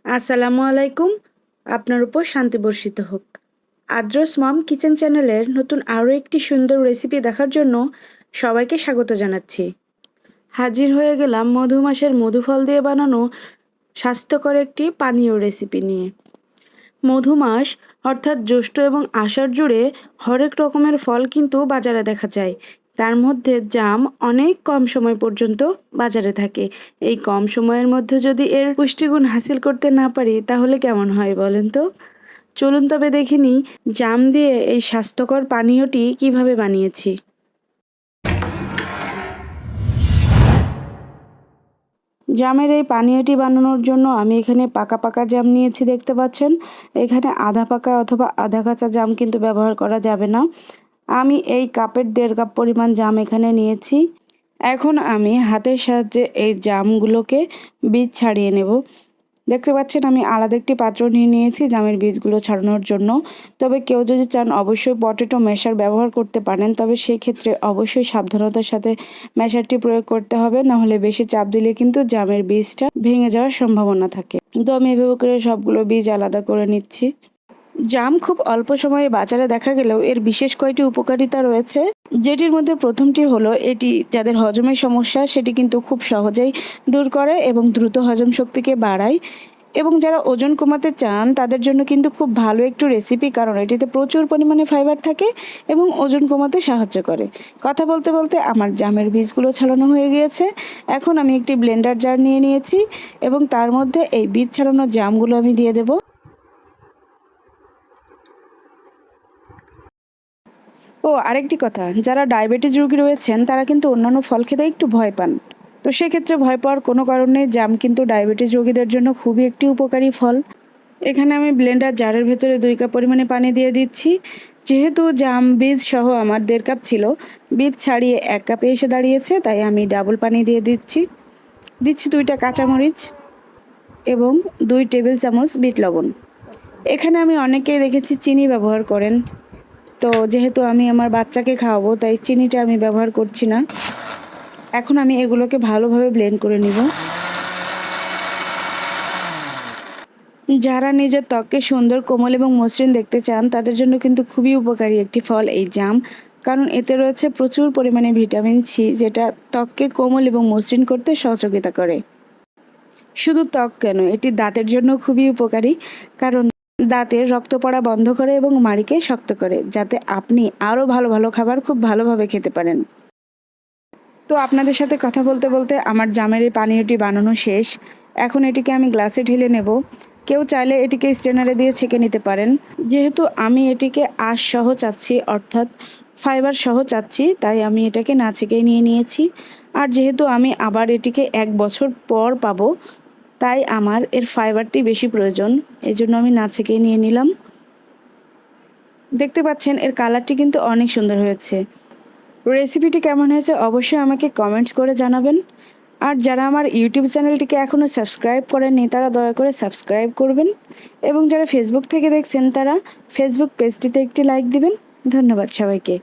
আসসালামু আলাইকুম। আপনার উপর শান্তি বর্ষিত হোক। আদ্রস মম কিচেন চ্যানেলের নতুন আরও একটি সুন্দর রেসিপি দেখার জন্য সবাইকে স্বাগত জানাচ্ছি। হাজির হয়ে গেলাম মধুমাসের মধুফল দিয়ে বানানো স্বাস্থ্যকর একটি পানীয় রেসিপি নিয়ে। মধুমাস অর্থাৎ জ্যৈষ্ঠ এবং আষাঢ় জুড়ে হরেক রকমের ফল কিন্তু বাজারে দেখা যায়। তার মধ্যে জাম অনেক কম সময় পর্যন্ত বাজারে থাকে। এই কম সময়ের মধ্যে যদি এর পুষ্টিগুণ হাসিল করতে না পারি তাহলে কেমন হয় বলেন তো? চলুন তবে দেখে নিই জাম দিয়ে এই স্বাস্থ্যকর পানীয়টি কিভাবে বানিয়েছি। জামের এই পানীয়টি বানানোর জন্য আমি এখানে পাকা পাকা জাম নিয়েছি, দেখতে পাচ্ছেন। এখানে আধা পাকা অথবা আধা কাঁচা জাম কিন্তু ব্যবহার করা যাবে না। আমি এই কাপের 1.5 কাপ পরিমাণ জাম এখানে নিয়েছি। এখন আমি হাতের সাহায্যে এই জামগুলোকে বীজ ছাড়িয়ে নেব। দেখতে পাচ্ছেন আমি আলাদা একটি পাত্র নিয়ে নিয়েছি জামের বীজগুলো ছাড়ানোর জন্য। তবে কেউ যদি চান অবশ্যই পটেটো ম্যাশার ব্যবহার করতে পারেন, তবে সেই ক্ষেত্রে অবশ্যই সাবধানতার সাথে ম্যাশারটি প্রয়োগ করতে হবে, নাহলে বেশি চাপ দিলে কিন্তু জামের বীজটা ভেঙে যাওয়ার সম্ভাবনা থাকে। তো আমি এভাবে করে সবগুলো বীজ আলাদা করে নিচ্ছি। জাম খুব অল্প সময়ে বাজারে দেখা গেলেও এর বিশেষ কয়েকটি উপকারিতা রয়েছে, যেটির মধ্যে প্রথমটি হলো এটি যাদের হজমের সমস্যা সেটি কিন্তু খুব সহজেই দূর করে এবং দ্রুত হজম শক্তিকে বাড়ায়। এবং যারা ওজন কমাতে চান তাদের জন্য কিন্তু খুব ভালো একটু রেসিপি, কারণ এটিতে প্রচুর পরিমাণে ফাইবার থাকে এবং ওজন কমাতে সাহায্য করে। কথা বলতে বলতে আমার জামের বীজগুলো ছাড়ানো হয়ে গিয়েছে। এখন আমি একটি ব্লেন্ডার জার নিয়ে নিয়েছি এবং তার মধ্যে এই বীজ ছাড়ানো জামগুলো আমি দিয়ে দেব। ও আরেকটি কথা, যারা ডায়াবেটিস রোগী রয়েছেন তারা কিন্তু অন্যান্য ফল খেতে একটু ভয় পান। তো সেক্ষেত্রে ভয় পাওয়ার কোনো কারণ নেই, জাম কিন্তু ডায়াবেটিস রোগীদের জন্য খুবই একটি উপকারী ফল। এখানে আমি ব্লেন্ডার জারের ভেতরে 2 কাপ পরিমাণে পানি দিয়ে দিচ্ছি। যেহেতু জাম বীজ সহ আমার 1.5 কাপ ছিল, বীজ ছাড়িয়ে 1 কাপে এসে দাঁড়িয়েছে, তাই আমি ডাবল পানি দিয়ে দিচ্ছি। 2টা কাঁচামরিচ এবং 2 টেবিল চামচ বিট লবণ। এখানে আমি অনেকেই দেখেছি চিনি ব্যবহার করেন, তো যেহেতু আমি আমার বাচ্চাকে খাওয়াবো তাই চিনিটা আমি ব্যবহার করছি না। এখন আমি এগুলোকে ভালোভাবে ব্লেন্ড করে নিব। যারা নিজের ত্বককে সুন্দর, কোমল এবং মসৃণ দেখতে চান তাদের জন্য কিন্তু খুবই উপকারী একটি ফল এই জাম, কারণ এতে রয়েছে প্রচুর পরিমাণে ভিটামিন সি, যেটা ত্বককে কোমল এবং মসৃণ করতে সহযোগিতা করে। শুধু ত্বক কেন, এটি দাঁতের জন্য খুবই উপকারী, কারণ দাঁতের রক্ত পড়া বন্ধ করে এবং মাড়িকে শক্ত করে, যাতে আপনি আরও ভালো ভালো খাবার খুব ভালোভাবে খেতে পারেন। তো আপনাদের সাথে কথা বলতে বলতে আমার জামের এই পানীয়টি বানানো শেষ। এখন এটিকে আমি গ্লাসে ঢেলে নেব। কেউ চাইলে এটিকে স্ট্রেনারে দিয়ে ছেঁকে নিতে পারেন। যেহেতু আমি এটিকে আঁশ সহ চাচ্ছি, অর্থাৎ ফাইবার সহ চাচ্ছি, তাই আমি এটাকে না ছেঁকেই নিয়ে নিয়েছি। আর যেহেতু আমি আবার এটিকে 1 বছর পর পাবো, তাই আমার এর ফাইবারটি বেশি প্রয়োজন, এই জন্য আমি না ছেঁকেই নিয়ে নিলাম। দেখতে পাচ্ছেন এর কালারটি কিন্তু অনেক সুন্দর হয়েছে। রেসিপিটি কেমন হয়েছে অবশ্যই আমাকে কমেন্টস করে জানাবেন। আর যারা আমার ইউটিউব চ্যানেলটিকে এখনও সাবস্ক্রাইব করেননি তারা দয়া করে সাবস্ক্রাইব করবেন, এবং যারা ফেসবুক থেকে দেখছেন তারা ফেসবুক পেজটিতে একটি লাইক দিবেন। ধন্যবাদ সবাইকে।